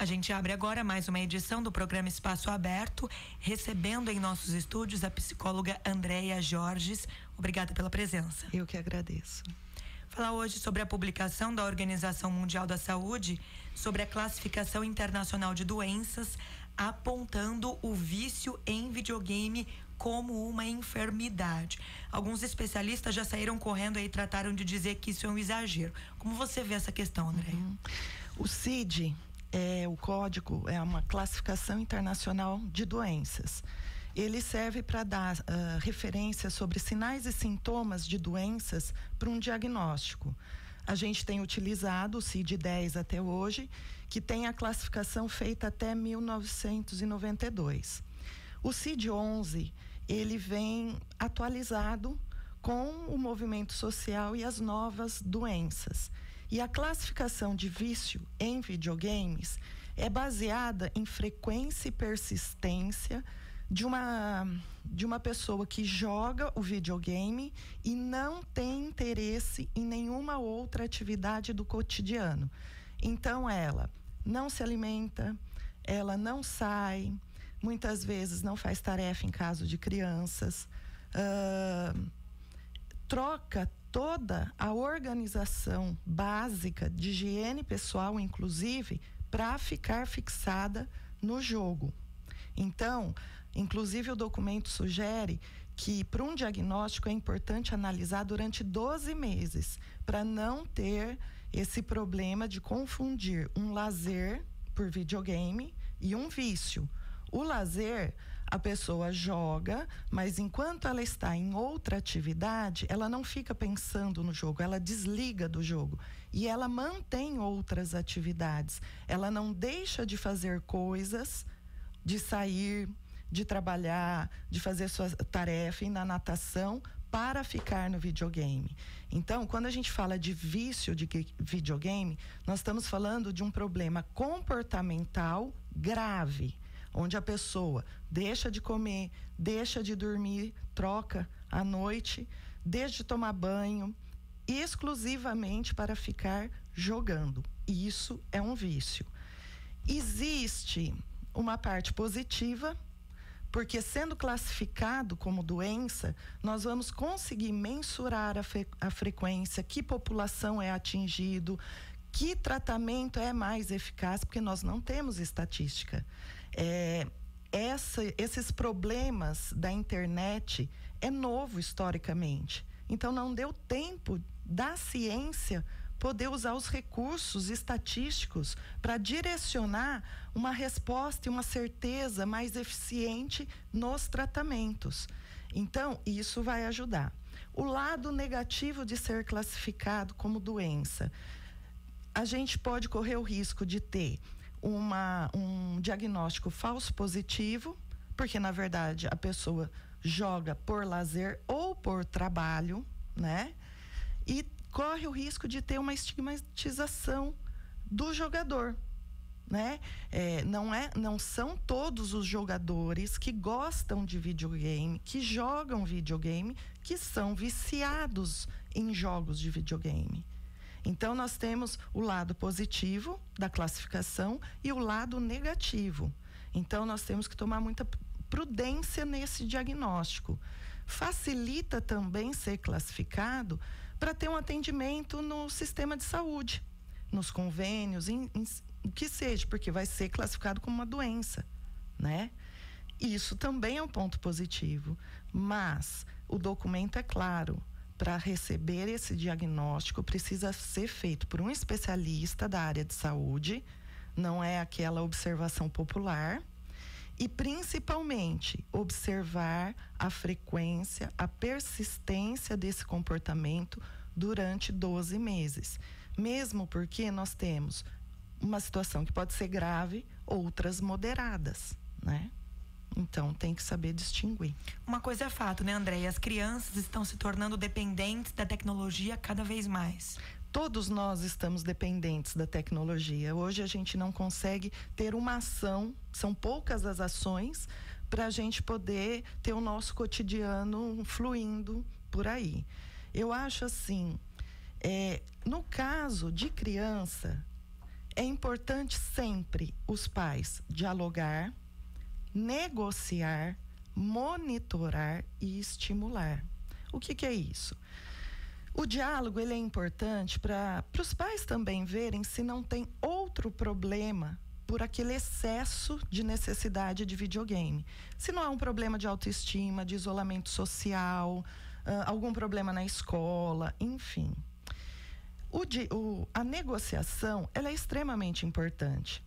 A gente abre agora mais uma edição do programa Espaço Aberto, recebendo em nossos estúdios a psicóloga Andréia Jorges. Obrigada pela presença. Eu que agradeço. Falar hoje sobre a publicação da Organização Mundial da Saúde sobre a classificação internacional de doenças, apontando o vício em videogame como uma enfermidade. Alguns especialistas já saíram correndo e trataram de dizer que isso é um exagero. Como você vê essa questão, Andréia? O CID, o código, é uma classificação internacional de doenças. Ele serve para dar referência sobre sinais e sintomas de doenças para um diagnóstico. A gente tem utilizado o CID-10 até hoje, que tem a classificação feita até 1992. O CID-11, ele vem atualizado com o movimento social e as novas doenças. E a classificação de vício em videogames é baseada em frequência e persistência de uma pessoa que joga o videogame e não tem interesse em nenhuma outra atividade do cotidiano. Então ela não se alimenta, ela não sai, muitas vezes não faz tarefa em caso de crianças, troca toda a organização básica de higiene pessoal, inclusive, para ficar fixada no jogo. Então, inclusive o documento sugere que para um diagnóstico é importante analisar durante 12 meses, para não ter esse problema de confundir um lazer por videogame e um vício. O lazer, a pessoa joga, mas enquanto ela está em outra atividade, ela não fica pensando no jogo, ela desliga do jogo e ela mantém outras atividades. Ela não deixa de fazer coisas, de sair, de trabalhar, de fazer sua tarefa, ir na natação, para ficar no videogame. Então, quando a gente fala de vício de videogame, nós estamos falando de um problema comportamental grave, onde a pessoa deixa de comer, deixa de dormir, troca à noite, deixa de tomar banho, exclusivamente para ficar jogando. E isso é um vício. Existe uma parte positiva, porque sendo classificado como doença, nós vamos conseguir mensurar a frequência, que população é atingido, que tratamento é mais eficaz, porque nós não temos estatística. Esses problemas da internet é novo historicamente. Então não deu tempo da ciência poder usar os recursos estatísticos para direcionar uma resposta e uma certeza mais eficiente nos tratamentos. Então, isso vai ajudar. O lado negativo de ser classificado como doença: a gente pode correr o risco de ter um diagnóstico falso positivo, porque na verdade a pessoa joga por lazer ou por trabalho, né? E corre o risco de ter uma estigmatização do jogador, né? Não são todos os jogadores que gostam de videogame, que jogam videogame, que são viciados em jogos de videogame. Então nós temos o lado positivo da classificação e o lado negativo. Então nós temos que tomar muita prudência nesse diagnóstico. Facilita também ser classificado para ter um atendimento no sistema de saúde, nos convênios, o que seja, porque vai ser classificado como uma doença, né? Isso também é um ponto positivo, mas o documento é claro: para receber esse diagnóstico precisa ser feito por um especialista da área de saúde, não é aquela observação popular. E principalmente observar a frequência, a persistência desse comportamento durante 12 meses. Mesmo porque nós temos uma situação que pode ser grave, outras moderadas, né? Então tem que saber distinguir. Uma coisa é fato, né, Andréia? As crianças estão se tornando dependentes da tecnologia cada vez mais. Todos nós estamos dependentes da tecnologia. Hoje a gente não consegue ter uma ação, são poucas as ações para a gente poder ter o nosso cotidiano fluindo por aí. Eu acho assim, no caso de criança, É importante sempre os pais dialogar, negociar, monitorar e estimular. O que é isso? O diálogo ele é importante para os pais também verem se não tem outro problema por aquele excesso de necessidade de videogame. Se não há um problema de autoestima, de isolamento social, algum problema na escola, enfim. A negociação ela é extremamente importante.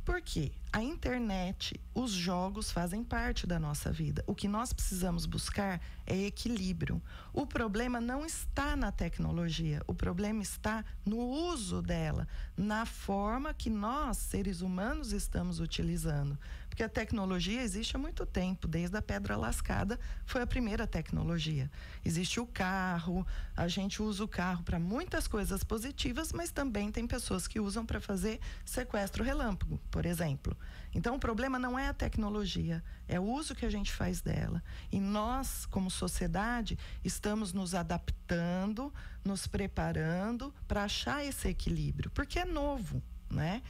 Por quê? A internet, os jogos fazem parte da nossa vida. O que nós precisamos buscar é equilíbrio. O problema não está na tecnologia, o problema está no uso dela, na forma que nós, seres humanos, estamos utilizando. Porque a tecnologia existe há muito tempo, desde a pedra lascada foi a primeira tecnologia. Existe o carro, a gente usa o carro para muitas coisas positivas, mas também tem pessoas que usam para fazer sequestro relâmpago, por exemplo. Então, o problema não é a tecnologia, é o uso que a gente faz dela. E nós, como sociedade, estamos nos adaptando, nos preparando para achar esse equilíbrio, porque é novo, né?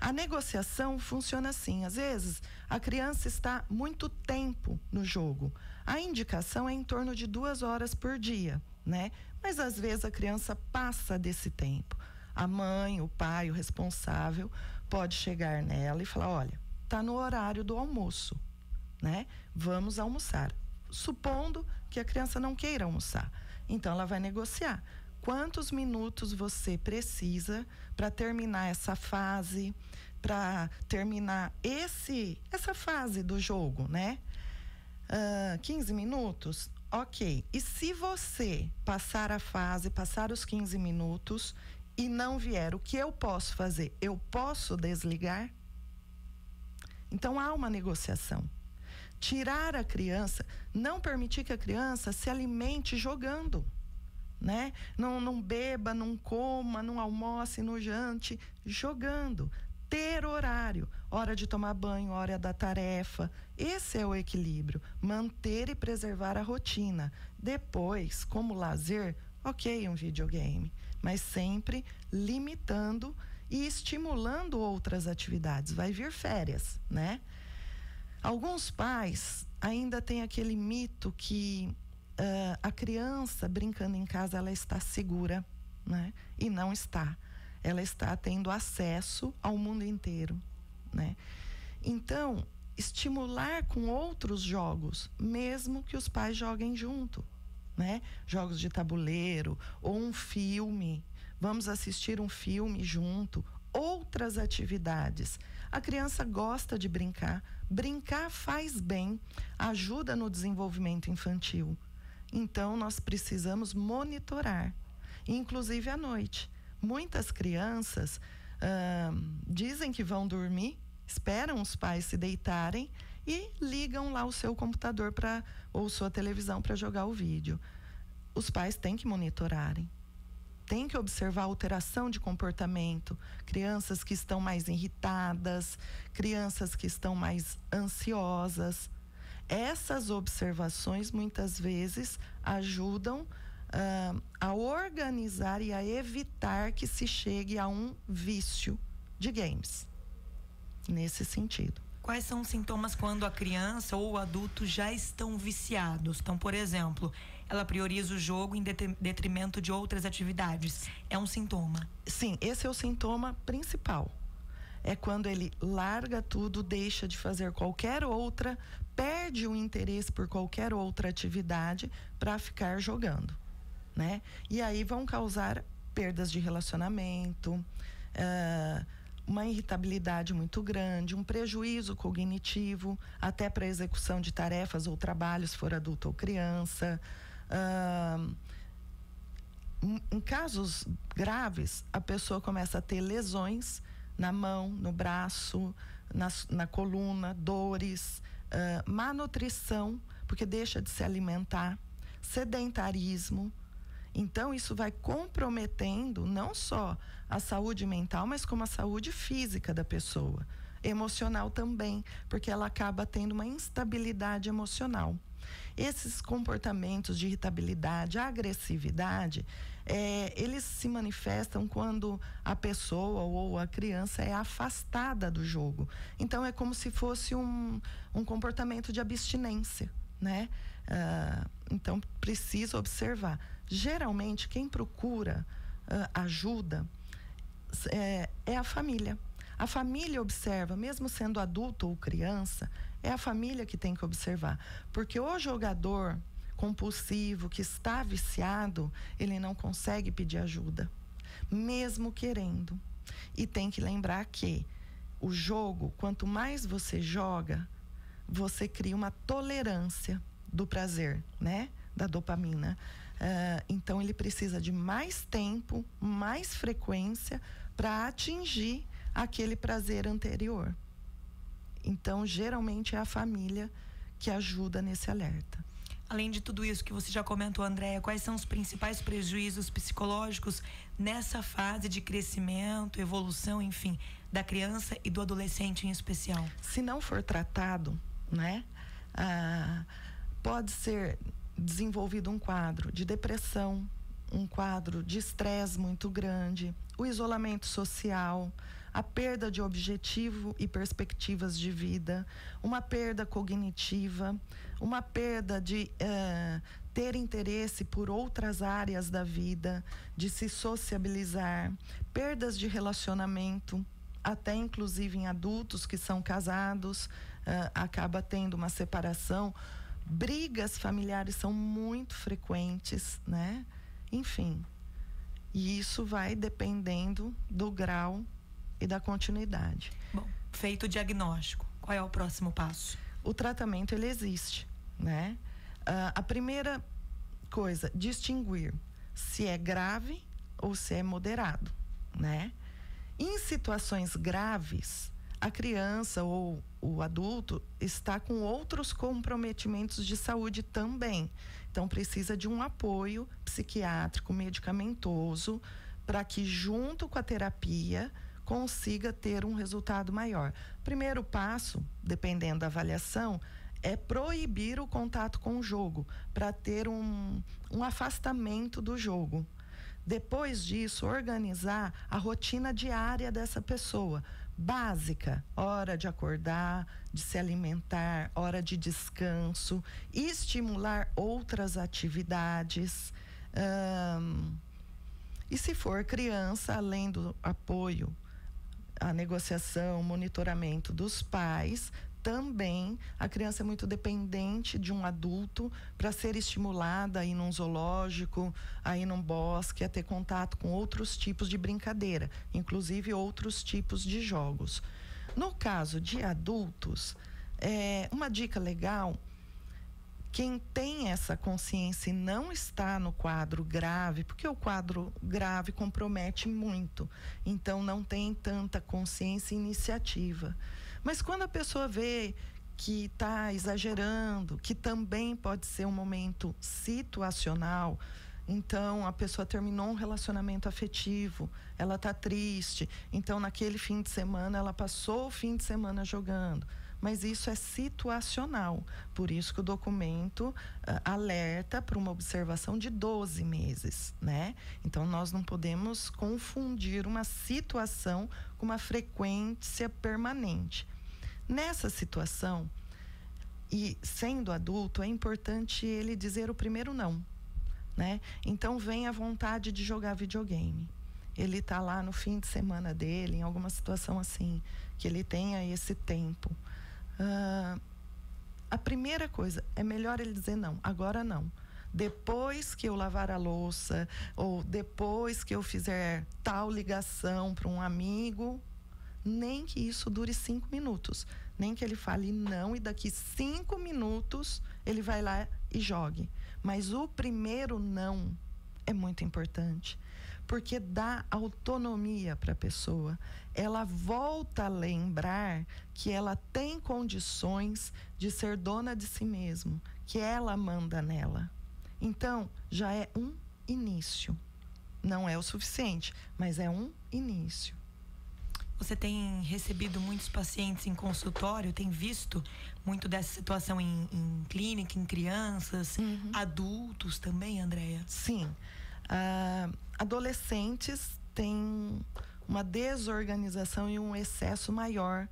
A negociação funciona assim. Às vezes, a criança está muito tempo no jogo. A indicação é em torno de 2 horas por dia, né? Mas, às vezes, a criança passa desse tempo. A mãe, o pai, o responsável pode chegar nela e falar, olha, está no horário do almoço, né? Vamos almoçar. Supondo que a criança não queira almoçar. Então, ela vai negociar. Quantos minutos você precisa para terminar essa fase, para terminar essa fase do jogo, né? 15 minutos? Ok. E se você passar a fase, passar os 15 minutos e não vier, o que eu posso fazer? Eu posso desligar? Então, há uma negociação. Tirar a criança, não permitir que a criança se alimente jogando. Né? Não beba, não coma, não almoce, não jante, jogando. Ter horário, hora de tomar banho, hora da tarefa. Esse é o equilíbrio. Manter e preservar a rotina. Depois, como lazer, ok, um videogame, mas sempre limitando e estimulando outras atividades. Vai vir férias, né? Alguns pais ainda têm aquele mito que a criança brincando em casa, ela está segura, né? E não está. Ela está tendo acesso ao mundo inteiro, né? Então, estimular com outros jogos, mesmo que os pais joguem junto, né? Jogos de tabuleiro ou um filme. Vamos assistir um filme junto. Outras atividades. A criança gosta de brincar. Brincar faz bem, ajuda no desenvolvimento infantil. Então, nós precisamos monitorar, inclusive à noite. Muitas crianças dizem que vão dormir, esperam os pais se deitarem e ligam lá o seu computador ou sua televisão para jogar o vídeo. Os pais têm que monitorarem, têm que observar a alteração de comportamento. Crianças que estão mais irritadas, crianças que estão mais ansiosas. Essas observações, muitas vezes, ajudam a organizar e a evitar que se chegue a um vício de games. Nesse sentido. Quais são os sintomas quando a criança ou o adulto já estão viciados? Então, por exemplo, ela prioriza o jogo em detrimento de outras atividades. É um sintoma? Sim, esse é o sintoma principal. É quando ele larga tudo, deixa de fazer qualquer outra, perde o interesse por qualquer outra atividade para ficar jogando, né? E aí vão causar perdas de relacionamento, uma irritabilidade muito grande, um prejuízo cognitivo, até para a execução de tarefas ou trabalhos, se for adulto ou criança. Em casos graves, a pessoa começa a ter lesões na mão, no braço, na coluna, dores, má nutrição, porque deixa de se alimentar, sedentarismo. Então, isso vai comprometendo não só a saúde mental, mas como a saúde física da pessoa. Emocional também, porque ela acaba tendo uma instabilidade emocional. Esses comportamentos de irritabilidade, agressividade, eles se manifestam quando a pessoa ou a criança é afastada do jogo. Então, é como se fosse um comportamento de abstinência, né? Então, precisa observar. Geralmente, quem procura ajuda é a família. A família observa, mesmo sendo adulto ou criança, é a família que tem que observar. Porque o jogador compulsivo que está viciado, ele não consegue pedir ajuda, mesmo querendo. E tem que lembrar que o jogo, quanto mais você joga, você cria uma tolerância do prazer, né? Da dopamina. Então, ele precisa de mais tempo, mais frequência para atingir aquele prazer anterior. Então, geralmente é a família que ajuda nesse alerta. Além de tudo isso que você já comentou, Andréia, quais são os principais prejuízos psicológicos nessa fase de crescimento, evolução, enfim, da criança e do adolescente em especial? Se não for tratado, né, pode ser desenvolvido um quadro de depressão, um quadro de estresse muito grande, o isolamento social, a perda de objetivo e perspectivas de vida, uma perda cognitiva, uma perda de ter interesse por outras áreas da vida, de se sociabilizar, perdas de relacionamento, até inclusive em adultos que são casados, acaba tendo uma separação. Brigas familiares são muito frequentes, né? Enfim, e isso vai dependendo do grau e da continuidade. Bom, feito o diagnóstico, qual é o próximo passo? O tratamento, ele existe, né? A primeira coisa, distinguir se é grave ou se é moderado, né? Em situações graves, a criança ou o adulto está com outros comprometimentos de saúde também. Então, precisa de um apoio psiquiátrico, medicamentoso, para que, junto com a terapia, consiga ter um resultado maior. Primeiro passo, dependendo da avaliação, é proibir o contato com o jogo, para ter um afastamento do jogo. Depois disso, organizar a rotina diária dessa pessoa, básica, hora de acordar, de se alimentar, hora de descanso, estimular outras atividades. E se for criança, além do apoio, a negociação, monitoramento dos pais, também a criança é muito dependente de um adulto para ser estimulada a ir num zoológico, a ir num bosque, a ter contato com outros tipos de brincadeira, inclusive outros tipos de jogos. No caso de adultos, uma dica legal, quem tem essa consciência e não está no quadro grave, porque o quadro grave compromete muito, então não tem tanta consciência e iniciativa. Mas quando a pessoa vê que está exagerando, que também pode ser um momento situacional, então a pessoa terminou um relacionamento afetivo, ela está triste, então naquele fim de semana ela passou o fim de semana jogando. Mas isso é situacional, por isso que o documento alerta para uma observação de 12 meses, né? Então, nós não podemos confundir uma situação com uma frequência permanente. Nessa situação, e sendo adulto, é importante ele dizer o primeiro não, né? Então, vem a vontade de jogar videogame. Ele está lá no fim de semana dele, em alguma situação assim, que ele tenha esse tempo. A primeira coisa, é melhor ele dizer não, agora não. Depois que eu lavar a louça, ou depois que eu fizer tal ligação para um amigo, nem que isso dure 5 minutos. Nem que ele fale não e daqui 5 minutos ele vai lá e jogue. Mas o primeiro não é muito importante, porque dá autonomia para a pessoa. Ela volta a lembrar que ela tem condições de ser dona de si mesma, que ela manda nela. Então, já é um início. Não é o suficiente, mas é um início. Você tem recebido muitos pacientes em consultório? Tem visto muito dessa situação em clínica, em crianças, adultos também, Andréia? Sim. Adolescentes têm uma desorganização e um excesso maior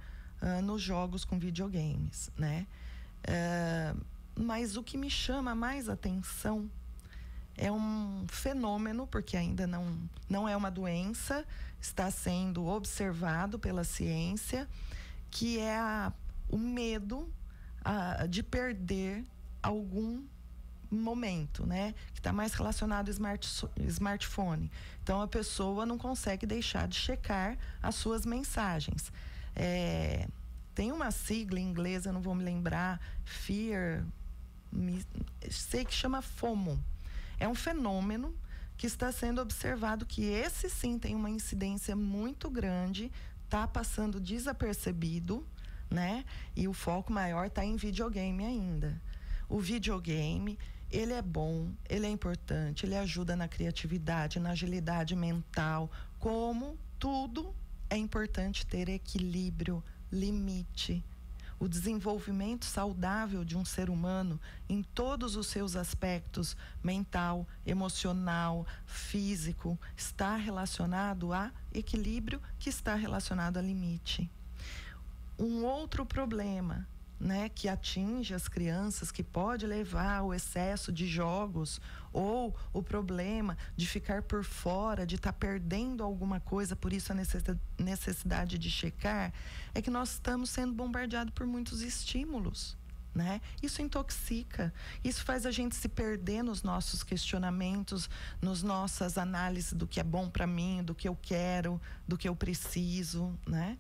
nos jogos com videogames, né? Mas o que me chama mais atenção é um fenômeno, porque ainda não é uma doença, está sendo observado pela ciência, que é o medo de perder algum momento, né? Que está mais relacionado ao smartphone. Então, a pessoa não consegue deixar de checar as suas mensagens. Tem uma sigla em inglês, eu não vou me lembrar, sei que chama FOMO. É um fenômeno que está sendo observado que esse sim tem uma incidência muito grande, está passando desapercebido, né? E o foco maior está em videogame ainda. O videogame, ele é bom, ele é importante, ele ajuda na criatividade, na agilidade mental. Como tudo, é importante ter equilíbrio, limite. O desenvolvimento saudável de um ser humano em todos os seus aspectos, mental, emocional, físico, está relacionado a equilíbrio, que está relacionado a limite. Um outro problema, né, que atinge as crianças, que pode levar ao excesso de jogos, ou o problema de ficar por fora, de estar perdendo alguma coisa, por isso a necessidade de checar, é que nós estamos sendo bombardeados por muitos estímulos, né? Isso intoxica, isso faz a gente se perder nos nossos questionamentos, nas nossas análises do que é bom para mim, do que eu quero, do que eu preciso, né?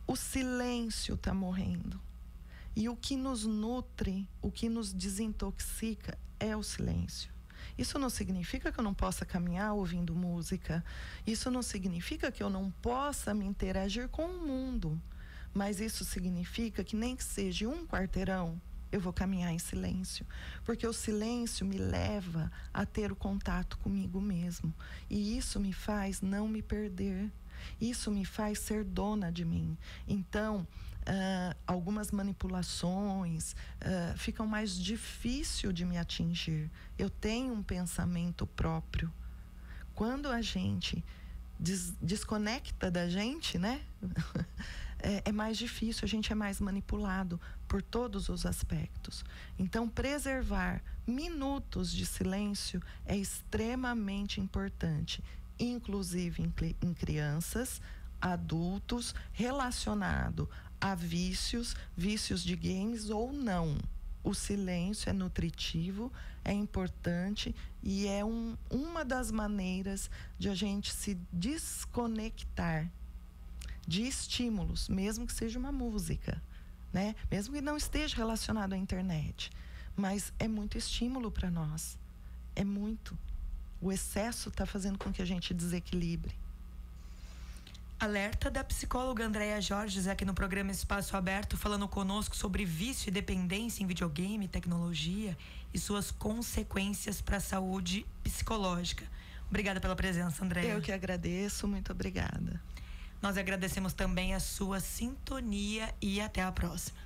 O silêncio está morrendo. E o que nos nutre, o que nos desintoxica é o silêncio. Isso não significa que eu não possa caminhar ouvindo música. Isso não significa que eu não possa me interagir com o mundo. Mas isso significa que nem que seja um quarteirão, eu vou caminhar em silêncio. Porque o silêncio me leva a ter o contato comigo mesmo. E isso me faz não me perder. Isso me faz ser dona de mim. Então, algumas manipulações ficam mais difícil de me atingir. Eu tenho um pensamento próprio. Quando a gente desconecta da gente, né? É mais difícil, a gente é mais manipulado por todos os aspectos. Então, preservar minutos de silêncio é extremamente importante, inclusive em crianças, adultos, relacionado a vícios de games ou não. O silêncio é nutritivo, é importante e é uma das maneiras de a gente se desconectar de estímulos, mesmo que seja uma música, né? Mesmo que não esteja relacionado à internet. Mas é muito estímulo para nós. É muito. O excesso está fazendo com que a gente desequilibre. Alerta da psicóloga Andréia Jorges aqui no programa Espaço Aberto, falando conosco sobre vício e dependência em videogame, tecnologia e suas consequências para a saúde psicológica. Obrigada pela presença, Andréia. Eu que agradeço, muito obrigada. Nós agradecemos também a sua sintonia e até a próxima.